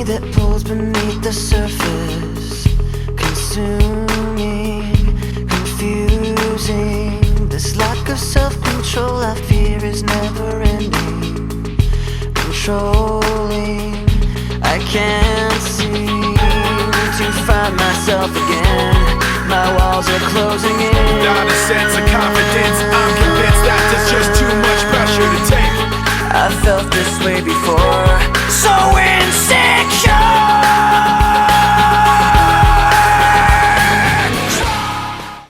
That pulls beneath the surface, consuming, confusing. This lack of self-control I fear is never ending, controlling. I can't seem to find myself again. My walls are closing in. Not a sense of confidence. I'm convinced that there's just too much pressure to take. I've felt this way before, so